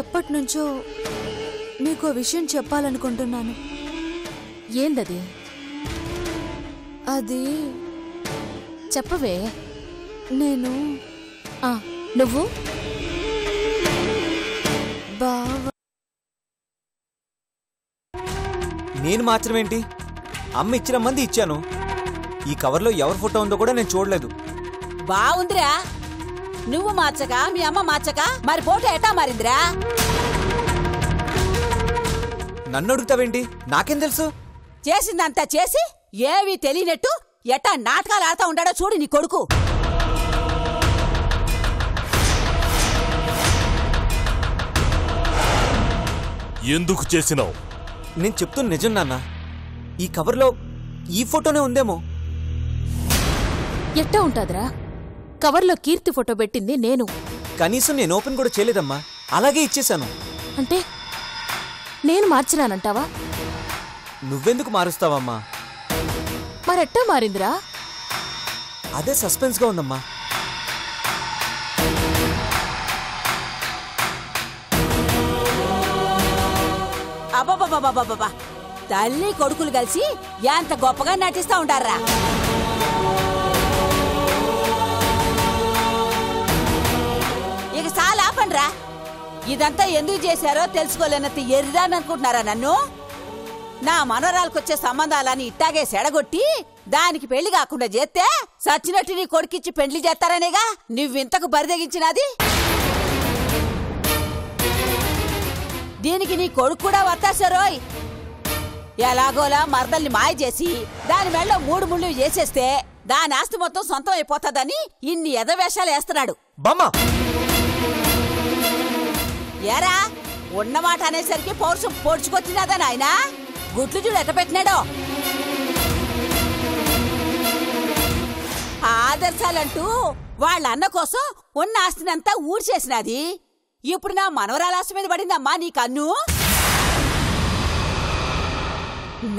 ఎప్పటినుంచో మీకు విషయం చెప్పాలనుకుంటున్నాను. ఏందది? అది చెప్పవే. నేను నువ్వు బావ. నేను మార్చడమేంటి? అమ్మ ఇచ్చిన మంది ఇచ్చాను. ఈ కవర్లో ఎవరి ఫోటో ఉందో కూడా నేను చూడలేదు. బావుందిరా. నువ్వు మార్చక మీ అమ్మ మార్చక మరి ఫోటో ఎట్టా మారిందిరా? నన్ను అడుగుతావేంటి? నాకేం తెలుసు? చేసిందంతా చేసి ఏవీ తెలియనట్టు ఎట్టా నాటకాలు ఆడుతా ఉంటాడో చూడు నీ కొడుకు. ఎందుకు చేసినావు? నేను చెప్తున్న నిజం నాన్న. ఈ కవర్లో ఈ ఫోటోనే ఉందేమో. ఎట్టా ఉంటాదిరా? కవర్లో కీర్తి ఫోటో పెట్టింది నేను. కనీసం నేను ఓపెన్ కూడా చేయలేదమ్మా. అలాగే ఇచ్చేశాను. అంటే నేను మార్చినానంటావా? నువ్వెందుకు మారుస్తావమ్మా? మరెట్టా మారిందిరా? అదే సస్పెన్స్గా ఉందమ్మా. అబ్బబ్బబ్బబ్బబ్బబ్బా, తల్లి కొడుకులు కలిసి ఎంత గొప్పగా నటిస్తా ఉంటారా? ఇక చాలా ఆపండ్రా. ఇదంతా ఎందుకు చేశారో తెలుసుకోలేనంత ఎర్రాననుకుంటున్నారా నన్ను? నా మనవరాలకొచ్చే సంబంధాలని ఇట్టాగే సెడగొట్టి దానికి పెళ్లి కాకుండా చేస్తే సచ్చినట్టు నీ కొడుకిచ్చి పెళ్లి చేస్తారనేగా నువ్వింతకు బరిదెగించినది. దీనికి నీ కొడుకు కూడా వత్తాసారోయ్. ఎలాగోలా మరదల్ని మాయ చేసి దాని మెళ్ళో 3 ముళ్ళు చేసేస్తే దాని ఆస్తి మొత్తం సొంతం అయిపోతాదని ఇన్ని ఎదవేషాలు వేస్తున్నాడు. బామ్మా, ఏరా ఉన్నమాట అనేసరికి పౌరుషం పొడుచుకొచ్చినాదా నాయనా? గుట్లు చూడు ఎట్ట పెట్టినాడో. ఆదర్శాలంటూ వాళ్ళ అన్న కోసం ఉన్న ఆస్తినంతా ఊడ్చేసినది. ఇప్పుడు నా మనవరాల ఆస్తి మీద పడిందమ్మా నీ కన్ను.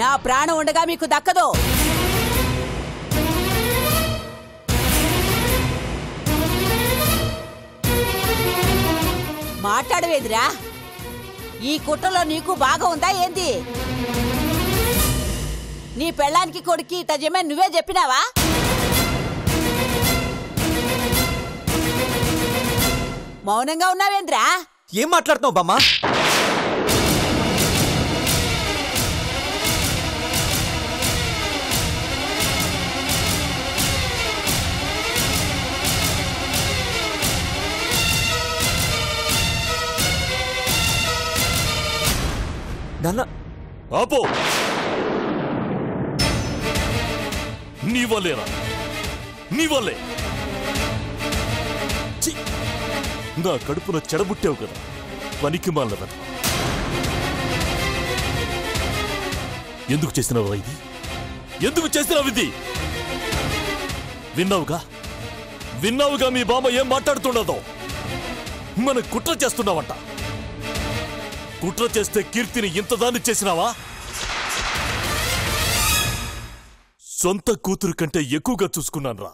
నా ప్రాణం ఉండగా మీకు దక్కదు. మాట్లాడవేదిరా? ఈ కుట్రలో నీకు బాగా ఉందా ఏంది? నీ పెళ్ళానికి కొడుక్కి తజమే నువ్వే చెప్పినావా? మౌనంగా ఉన్నావేంద్రా? ఏం మాట్లాడుతున్నావు బామ్మా? నాన్న ఆపో. నీ వల్లేరా? నీ వల్లే నా కడుపున చెడబుట్టావు కదా పనికి మాలదా. ఎందుకు చేసినావు ఇది? ఎందుకు చేసినావు ఇది? విన్నావుగా మీ బామ్మ ఏం మాట్లాడుతున్నదో. మన కుట్ర చేస్తున్నావంట. కుట్ర చేస్తే కీర్తిని ఇంతదాన్ని చేసినావా? సొంత కూతురు కంటే ఎక్కువగా చూసుకున్నాన్రా.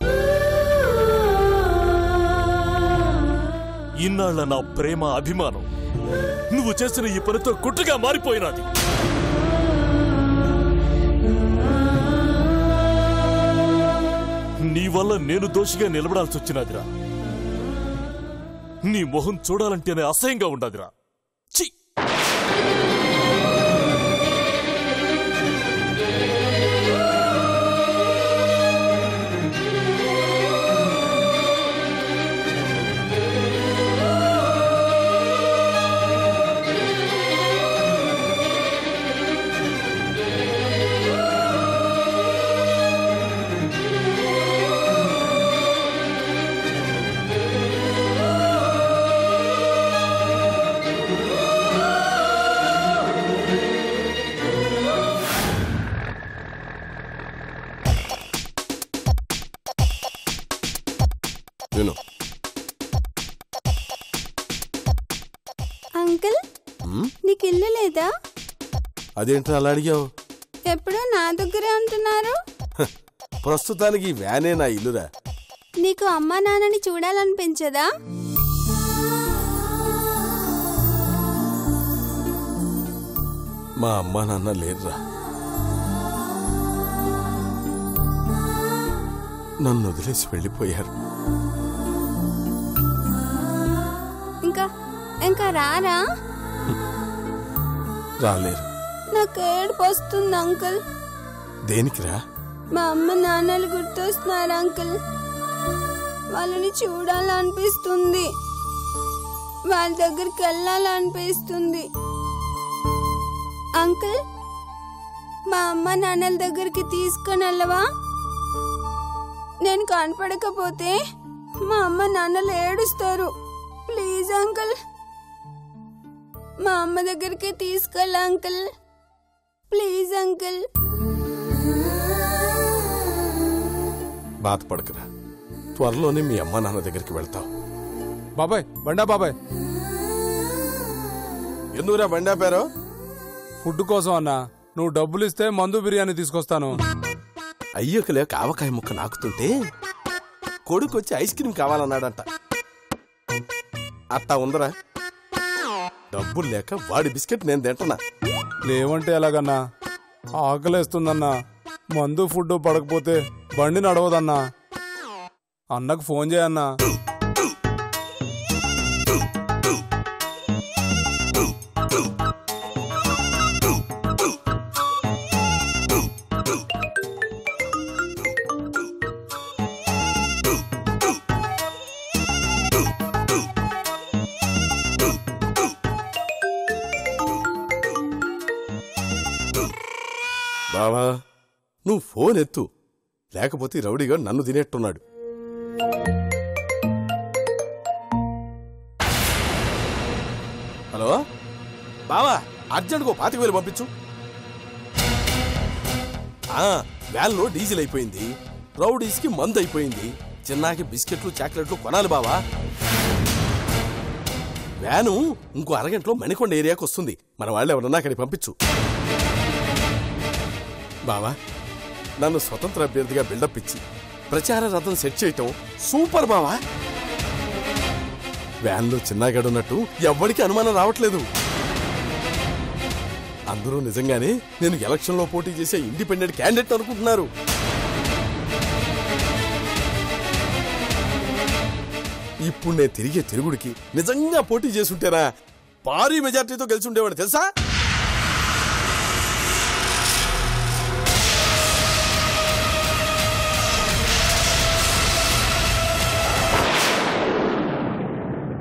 ఇన్నాళ్ల నా ప్రేమ అభిమానం నువ్వు చేసిన ఈ పనితో కుట్రగా మారిపోయినది. నీ వల్ల నేను దోషిగా నిలబడాల్సి వచ్చినదిరా. నీ మొహం చూడాలంటేనే అసహ్యంగా ఉండదురా. ఛీ! అంకుల్, నీకు ఇల్లు లేదా? అదేంటి అలా అడిగావు? ఎప్పుడూ నా దగ్గరే ఉంటున్నారు. ప్రస్తుతానికి వ్యానే నా ఇల్లురా. నీకు అమ్మా నాన్నని చూడాలనిపించదా? మా అమ్మ నాన్న లేరురా. నన్ను వదిలేసి వెళ్ళిపోయారు. ఇంకా రారా? రాలేరు. నాకు ఏడుపు వస్తుంది అంకుల్. దేనికిరా? మా అమ్మ నాన్నలు గుర్తొస్తున్నారు అంకుల్. వాళ్ళని చూడాలనిపిస్తుంది, వాళ్ళ దగ్గరికి వెళ్ళాలనిపిస్తుంది. అంకుల్, మా అమ్మ నాన్నల దగ్గరికి తీసుకొని వెళ్ళవా? నేను కనపడకపోతే మా అమ్మ నాన్నలు ఏడుస్తారు. ప్లీజ్ అంకుల్, మా అమ్మ దగ్గరికి తీసుకెళ్ళ అంకుల్. Please uncle. బాధపడకురా, త్వరలోనే మీ అమ్మ నాన్న దగ్గరికి వెళ్తావు. బాబాయ్, బండా బాబాయ్. ఎందుకురా బండా పేరు? ఫుడ్ కోసం అన్నా. నువ్వు డబ్బులు ఇస్తే మందు బిర్యానీ తీసుకొస్తాను. అయ్యకు లేక ఆవకాయ ముక్క నాకుతుంటే కొడుకొచ్చి ఐస్ క్రీమ్ కావాలన్నాడంట. అట్టా ఉందరా? డబ్బులు లేక వాడి బిస్కెట్ నేను తింటున్నా. లేవంటే ఎలాగన్నా? ఆకలేస్తుందన్నా. మందు ఫుడ్ పడకపోతే బండి నడవదన్నా. అన్నకు ఫోన్ చేయన్నా. బావా, నువ్వు ఫోన్ ఎత్తు, లేకపోతే రౌడీగా నన్ను తినేట్టున్నాడు. హలో బావా, అర్జెంట్గా 25,000 పంపించు. వ్యాన్లో డీజిల్ అయిపోయింది, రౌడీస్కి మందు అయిపోయింది, చిన్నాకి బిస్కెట్లు చాక్లెట్లు కొనాలి బావా. వ్యాను ఇంకో అరగంటలో మణికొండ ఏరియాకి వస్తుంది. మన వాళ్ళు ఎవరన్నా అక్కడికి పంపించు. బావా, నన్ను స్వతంత్ర అభ్యర్థిగా బిల్డప్ ఇచ్చి ప్రచార రథం సెట్ చేయటం సూపర్ బావా. వ్యాన్లో చిన్నగాడున్నట్టు ఎవ్వడికి అనుమానం రావట్లేదు. అందరూ నిజంగానే నేను ఎలక్షన్లో పోటీ చేసే ఇండిపెండెంట్ క్యాండిడేట్ అనుకుంటున్నారు. ఇప్పుడు నేను తిరిగే తిరుగుడికి నిజంగా పోటీ చేసుంటేనా భారీ మెజార్టీతో గెలిచి ఉండేవాడు తెలుసా?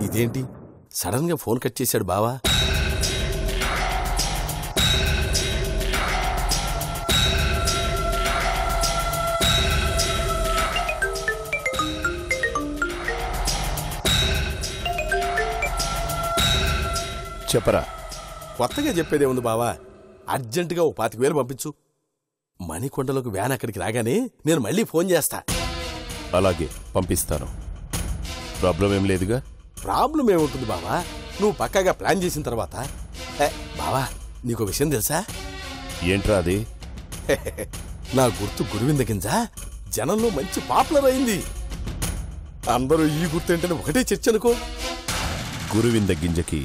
ఇదేంటి సడన్ గా ఫోన్ కట్ చేశాడు బావా? చెప్పరా. కొత్తగా చెప్పేదే ఉంది బావా. అర్జెంటుగా 25,000 పంపించు. మణికొండలకు వ్యాన్ అక్కడికి రాగానే నేను మళ్ళీ ఫోన్ చేస్తా. అలాగే పంపిస్తాను. ప్రాబ్లం ఏం లేదుగా? ప్రాబ్లం ఏముంటుంది బావా, నువ్వు పక్కాగా ప్లాన్ చేసిన తర్వాత. బావా, నీకు విషయం తెలుసా? ఏంట్రా అది? నా గుర్తు గురువింద గింజ జనంలో మంచి పాపులర్ అయింది. అందరూ ఈ గుర్తేంటని ఒకటే చర్చ అనుకో. గురువింద గింజకి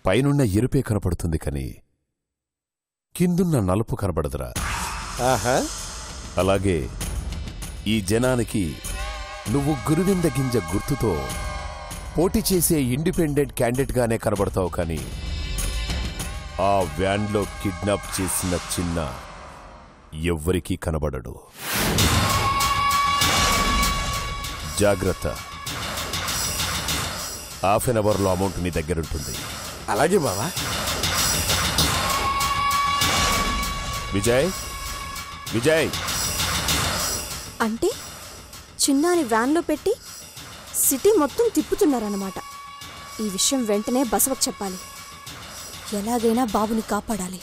పైనున్న ఎరుపే కనపడుతుంది కానీ కిందున్న నలుపు కనపడదురా. ఆహా, అలాగే ఈ జనానికి నువ్వు గురువింద గింజ గుర్తుతో పోటీ చేసే ఇండిపెండెంట్ క్యాండిడేట్ గానే కనబడతావు కానీ ఆ వ్యాన్లో కిడ్నాప్ చేసిన చిన్న ఎవ్వరికీ కనబడడు. జాగ్రత్త. ½ లో అమౌంట్ నీ దగ్గరుంటుంది. అలాగే బావా. విజయ్, విజయ్. అంటే చిన్నాని వ్యాన్లో పెట్టి సిటీ మొత్తం తిప్పుతున్నారన్నమాట. ఈ విషయం వెంటనే బసవకు చెప్పాలి. ఎలాగైనా బాబుని కాపాడాలి.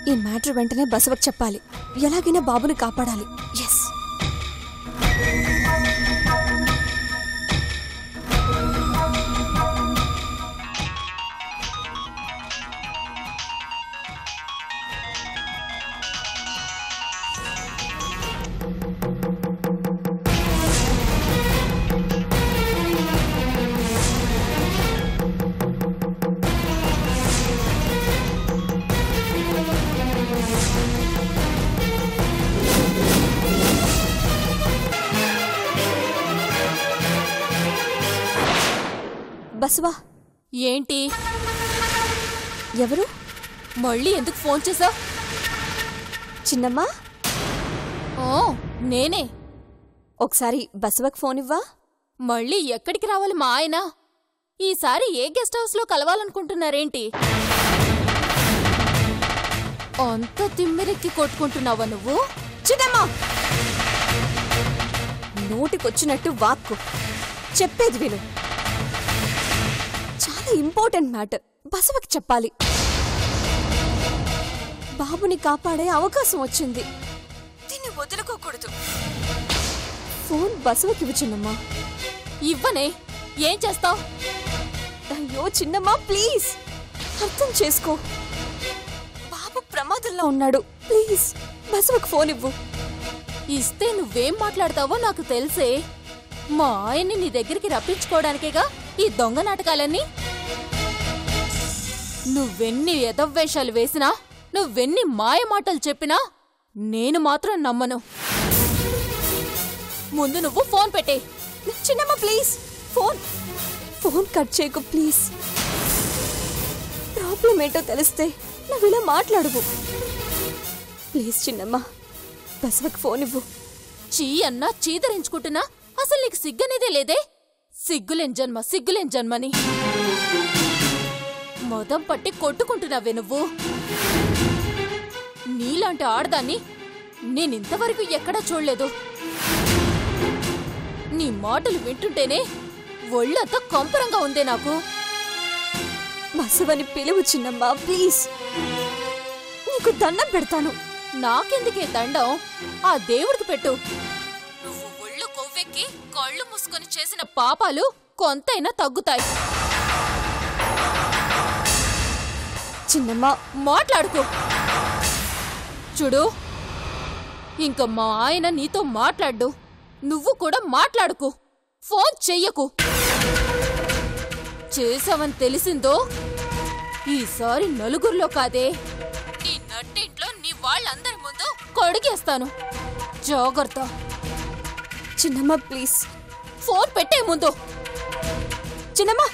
ఈ మ్యాటర్ వెంటనే బసవకు చెప్పాలి. ఎలాగైనా బాబుని కాపాడాలి. ఎస్. బసవా, ఏంటి? ఎవరు? మళ్ళీ ఎందుకు ఫోన్ చేసావు? చిన్నమ్మా. ఓ, నేనే. ఒకసారి బసవకు ఫోన్ ఇవ్వా. మళ్ళీ ఎక్కడికి రావాలి మా ఆయన? ఈసారి ఏ గెస్ట్ హౌస్ లో కలవాలనుకుంటున్నారేంటి? అంత తిమ్మిరెక్కి కొట్టుకుంటున్నావా నువ్వు? చిన్నమ్మా, నోటికొచ్చినట్టు వాక్కు. చెప్పేది విను. చాలా ఇంపార్టెంట్ మ్యాటర్. బసవకి చెప్పాలి. బాబుని కాపాడే అవకాశం వచ్చింది. దీన్ని వదులుకోకూడదు. ఫోన్ బసవకి ఇవ్వు చిన్నమ్మా. ఇవ్వనే. ఏం చేస్తావ్? అయ్యో చిన్నమ్మా, ప్లీజ్ అర్థం చేసుకో. బాబు ప్రమాదంలో ఉన్నాడు. ప్లీజ్ బసవకు ఫోన్ ఇవ్వు. ఇస్తే నువ్వేం మాట్లాడతావో నాకు తెలుసే. మా ఆయన్ని నీ దగ్గరికి రప్పించుకోవడానికేగా ఈ దొంగ నాటకాలన్నీ. నువ్వెన్ని ఎదవ్వేషాలు వేసినా, నువ్వెన్ని మాయ మాటలు చెప్పినా నేను మాత్రం నమ్మను. ముందు నువ్వు ఫోన్ పెట్టే. చిన్నమ్మ ప్లీజ్ ఫోన్ కట్ చేయకు ప్లీజ్. ప్రాబ్లం ఏంటో తెలిస్తే నువ్వు ఇలా మాట్లాడవు. ప్లీజ్ చిన్నమ్మ, బసవకు ఫోన్ ఇవ్వు. చీ అన్నా చీదరించుకుంటున్నా. అసలు నీకు సిగ్గనేదే లేదే. సిగ్గులేని జన్మని మొదం పట్టి కొట్టుకుంటున్నావే నువ్వు. నీలాంటి ఆడదాన్ని నేనింతవరకు ఎక్కడా చూడలేదు. నీ మాటలు వింటుంటేనే ఒళ్ళంతా కంపరంగా ఉందే నాకు. బసవని పిలువు చిన్నమ్మా ప్లీజ్. నీకు దండం పెడతాను. నాకెందుకే దండం? ఆ దేవుడికి పెట్టు. నువ్వు ఒళ్ళు కొవ్వెక్కి కళ్ళు మూసుకొని చేసిన పాపాలు కొంతైనా తగ్గుతాయి. చిన్నమ్మా మాట్లాడుకో. చూడు, ఇంక మా ఆయన నీతో మాట్లాడు. నువ్వు కూడా మాట్లాడుకో. ఫోన్ చెయ్యకు. చేసావని తెలిసిందో ఈసారి నలుగురిలో కాదే, నీ నట్టింట్లో నీ వాళ్ళందరి ముందు కడిగేస్తాను. జాగ్రత్త. చిన్నమ్మ ప్లీజ్ ఫోన్ పెట్టే ముందు. చిన్నమ్మా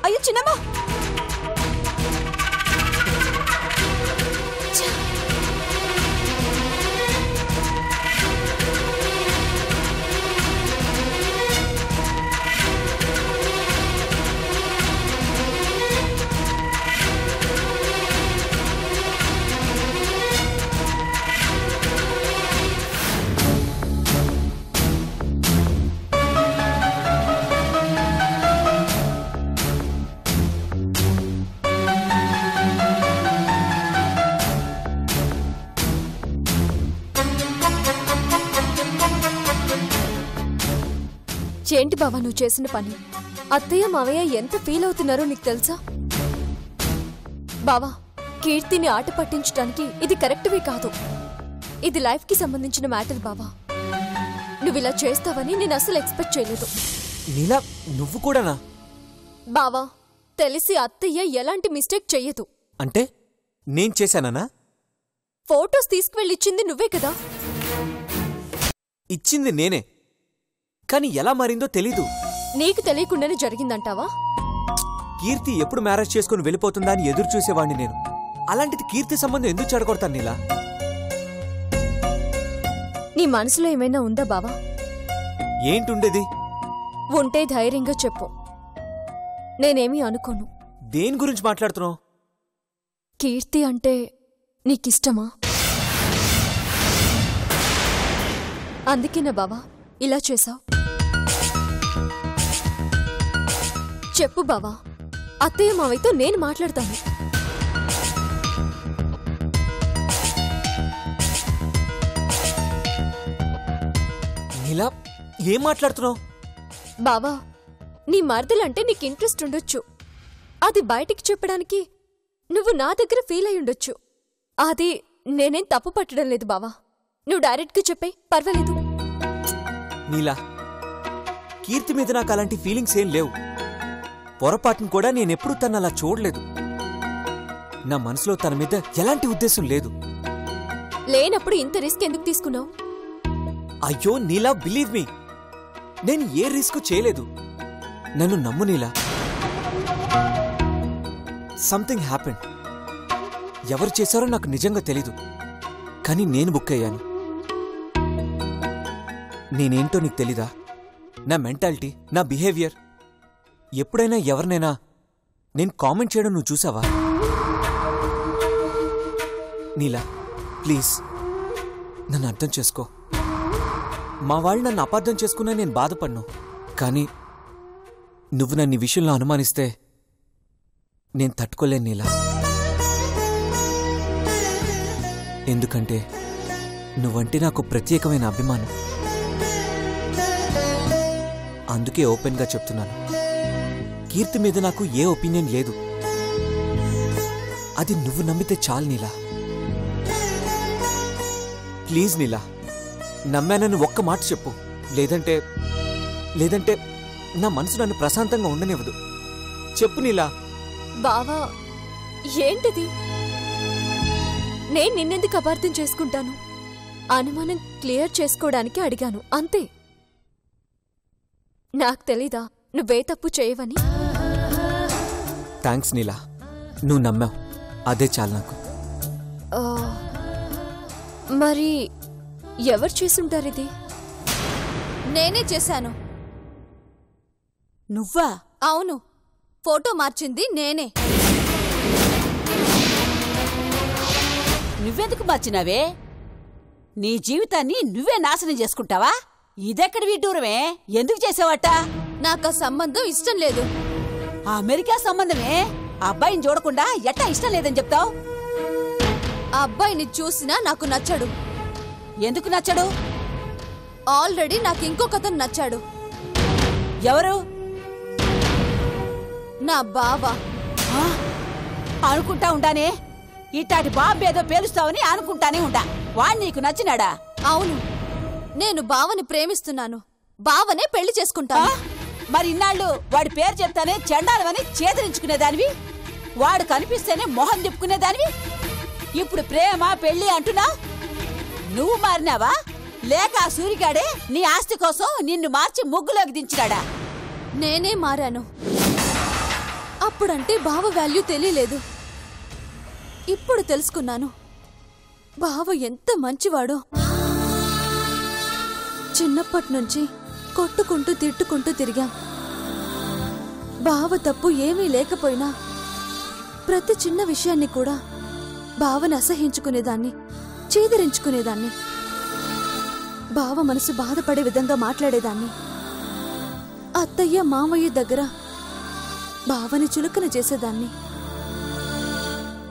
అయ్యో చిన్నమ్మా. ఏంటి బావా నువ్వు చేసిన పని? అత్తయ్య మావయ్య ఎంత ఫీల్ అవుతున్నారో నీకు తెలుసా? బావా, కీర్తిని ఆట పట్టించడానికి ఇది కరెక్ట్వే కాదు. ఇది లైఫ్ కి సంబంధించిన మ్యాటర్ బావా. నువ్వు ఇలా చేస్తావని నేను అసలు ఎక్స్పెక్ట్ చేయలేదు. నీలా నువ్వు కూడానా? బావా, తెలిసి అత్తయ్య ఎలాంటి మిస్టేక్ చెయ్యదు. అంటే నేను చేశానా? ఫోటోస్ తీసుకువెళ్ళిచ్చింది నువ్వే కదా? ఇచ్చింది నేనే, కానీ ఎలా మారిందో తెలీదు. నీకు తెలియకుండానే జరిగిందంటావా? కీర్తి ఎప్పుడు మ్యారేజ్ చేసుకుని వెళ్ళిపోతుందా అని ఎదురు చూసేవాడిని నేను. అలాంటిది కీర్తి సంబంధం ఎందుకు చెడగొడతాను నీలా? నీ మనసులో ఏమైనా ఉందా బావా? ఏంటుండేది? ఉంటే ధైర్యంగా చెప్పు. నేనేమీ అనుకోను. దేని గురించి మాట్లాడుతున్నావు? కీర్తి అంటే నీకిష్టమా? అందుకేనా బావా ఇలా చేశావు? చెప్పు బావా. అత్తయ్య మావయ్యతో నేను మాట్లాడతాను. ఏం మాట్లాడుతున్నావు? బావా, నీ మరదలంటే నీకు ఇంట్రెస్ట్ ఉండొచ్చు. అది బయటికి చెప్పడానికి నువ్వు నా దగ్గర ఫీల్ అయి ఉండొచ్చు. అది నేనేం తప్పు పట్టడం లేదు బావా. నువ్వు డైరెక్ట్గా చెప్పే, పర్వాలేదు. నీలా, కీర్తి మీద నాకు అలాంటి ఫీలింగ్స్ ఏం లేవు. పొరపాటును కూడా నేనెప్పుడూ తను అలా చూడలేదు. నా మనసులో తన మీద ఎలాంటి ఉద్దేశం లేదు. లేనప్పుడు ఇంత రిస్క్ ఎందుకు తీసుకున్నావు? అయ్యో నీలా, బిలీవ్ మీ, నేను ఏ రిస్క్ చేయలేదు. నన్ను నమ్ము నీలా. Something happen. ఎవరు చేశారో నాకు నిజంగా తెలీదు, కానీ నేను బుక్ అయ్యాను. నేనేంటో నీకు తెలీదా? నా మెంటాలిటీ, నా బిహేవియర్. ఎప్పుడైనా ఎవరినైనా నేను కామెంట్ చేయడం నువ్వు చూసావా? నీలా, ప్లీజ్ నన్ను అర్థం చేసుకో. మా వాళ్ళు నన్ను అపార్థం చేసుకున్నా నేను బాధపడ్ను, కానీ నువ్వు నన్ను ఈ విషయంలో అనుమానిస్తే నేను తట్టుకోలేను నీలా. ఎందుకంటే నువ్వంటే నాకు ప్రత్యేకమైన అభిమానం. అందుకే ఓపెన్గా చెప్తున్నాను, కీర్తి మీద నాకు ఏ ఒపీనియన్ లేదు. అది నువ్వు నమ్మితే చాలు నీలా. ప్లీజ్ నీలా, నమ్మానని ఒక్క మాట చెప్పు. లేదంటే నా మనసు నన్ను ప్రశాంతంగా ఉండనివ్వదు. చెప్పు నీలా. బావా, ఏంటిది? నేను నిన్నెందుకు అపార్థం చేసుకుంటాను? అనుమానం క్లియర్ చేసుకోవడానికి అడిగాను, అంతే. నాకు తెలీదా నువ్వే తప్పు చేయవని? థ్యాంక్స్ నీలా, నువ్వు నమ్మావు, అదే చాలు నాకు. మరి ఎవరు చేసుంటారు ఇది? నేనే చేశాను. నువ్వా? అవును, ఫోటో మార్చింది నేనే. నువ్వెందుకు మార్చినావే? నీ జీవితాన్ని నువ్వే నాశనం చేసుకుంటావా? ఇదెక్కడి విడ్డూరమే? ఎందుకు చేసావట? నాకు ఆ సంబంధం ఇష్టం లేదు. ఆ అమెరికా సంబంధమే? ఆ అబ్బాయిని చూడకుండా ఎట్టా ఇష్టం లేదని చెప్తావు? ఆ అబ్బాయిని చూసినా నాకు నచ్చడు. ఎందుకు నచ్చడు? ఆల్రెడీ నాకు ఇంకొకతను నచ్చాడు. ఎవరు? నా బావ. అనుకుంటా ఉండానే, ఇట్టాటి బాంబేదో పేలుస్తావని అనుకుంటానే ఉండా. వాణ్ణి నీకు నచ్చినాడా? అవును, నేను బావని ప్రేమిస్తున్నాను. బావనే పెళ్లి చేసుకుంటాను. మరి ఇన్నాళ్ళు వాడి పేరు చెప్తానే చెండాలమని చేదరించుకునేదానివి, వాడు కనిపిస్తేనే మొహం తిప్పుకునేదానివి. ఇప్పుడు ప్రేమ పెళ్లి అంటున్నా. నువ్వు మారినావా, లేక ఆ సూరిగాడే నీ ఆస్తి కోసం నిన్ను మార్చి ముగ్గులోకి దించినాడా? నేనే మారాను. అప్పుడంటే బావ వాల్యూ తెలియలేదు. ఇప్పుడు తెలుసుకున్నాను బావ ఎంత మంచివాడో. చిన్నప్పటి నుంచి కొట్టుకుంటూ తిట్టుకుంటూ తిరిగాం. బావ తప్పు ఏమీ లేకపోయినా ప్రతి చిన్న విషయాన్ని కూడా బావని అసహించుకునేదాన్ని, చీదరించుకునేదాన్ని. బావ మనసు బాధపడే విధంగా మాట్లాడేదాన్ని. అత్తయ్య మామయ్య దగ్గర బావని చులకన చేసేదాన్ని.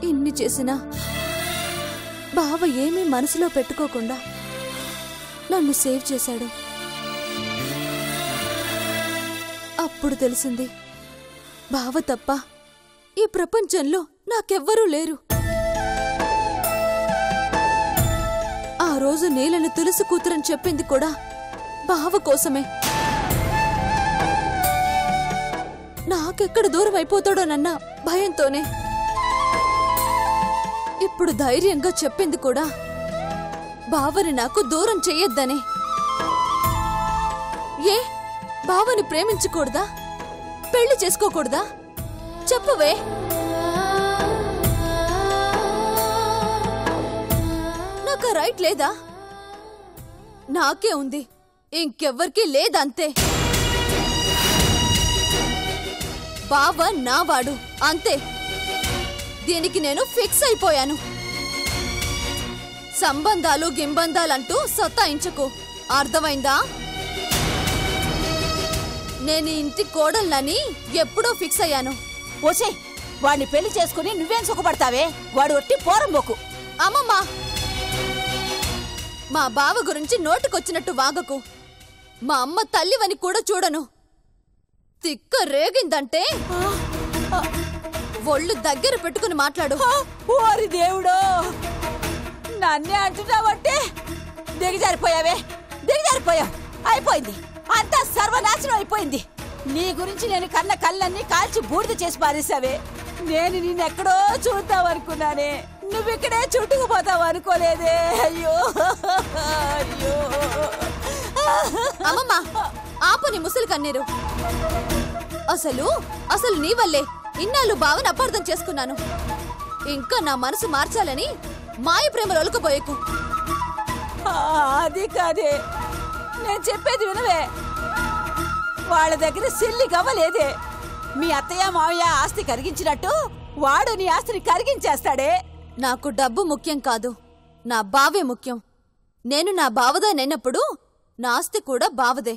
ఇన్ని చేసినా బావ ఏమీ మనసులో పెట్టుకోకుండా నన్ను సేవ్ చేశాడు. అప్పుడు తెలిసింది, బావ తప్ప ఈ ప్రపంచంలో నాకెవ్వరూ లేరు. ఆ రోజు నీలను తులసి కూతురని చెప్పింది కూడా బావ కోసమే. నాకెక్కడ దూరం అయిపోతాడోనన్న భయంతోనే. ఇప్పుడు ధైర్యంగా చెప్పింది కూడా బావని నాకు దూరం చెయ్యొద్దనే. ఏ బావని ప్రేమించకూడదా? పెళ్లి చేసుకోకూడదా? చెప్పవే. నాకు రైట్ లేదా? నాకే ఉంది, ఇంకెవ్వరికీ లేదంతే. బావ నావాడు అంతే. దీనికి నేను ఫిక్స్ అయిపోయాను. సంబంధాలు గింబంధాలంటూ సతాయించకు, అర్థమైందా? నేను ఇంటి కోడళ్ళని ఎప్పుడో ఫిక్స్ అయ్యాను. ఓసే, వాడిని పెళ్లి చేసుకుని నువ్వేం సుఖపడతావే? వాడు ఒట్టి పోరంబోకు. అమ్మమ్మా, మా బావ గురించి నోటికొచ్చినట్టు వాగకు. మా అమ్మ తల్లివని కూడా చూడను. తిక్క రేగిందంటే ఒళ్ళు దగ్గర పెట్టుకుని మాట్లాడు. ఓరి దేవుడో, నన్నే అంటున్నావంటే దిగజారిపోయావే, దిగజారిపోయావు. అయిపోయింది, అంతా సర్వనాశనం అయిపోయింది. నీ గురించి నేను కన్న కళ్ళన్నీ కాల్చి బూడిద చేసి పారేసావే. నేను నిన్నెక్కడో చూద్దామనుకున్నానే, నువ్విక్కడే చుట్టుకుపోతావు అనుకోలేదే. అయ్యో అయ్యో. అమ్మమ్మ, ఆపు నీ ముసలి కన్నీరు. అసలు నీ వల్లే ఇన్నాళ్ళు బావని అపార్థం చేసుకున్నాను. ఇంకా నా మనసు మార్చాలని మాయ ప్రేమలు ఒలకపోయేకు. అది కాదే, నేను చెప్పేది వినవే. వాళ్ళ దగ్గర సిల్లి గవ్వలేదే. మీ అత్తయ్య మావయ్య ఆస్తి కరిగించినట్టు వాడు నీ ఆస్తిని కరిగించేస్తాడే. నాకు డబ్బు ముఖ్యం కాదు, నా బావే ముఖ్యం. నేను నా బావదానైనప్పుడు నా ఆస్తి కూడా బావదే.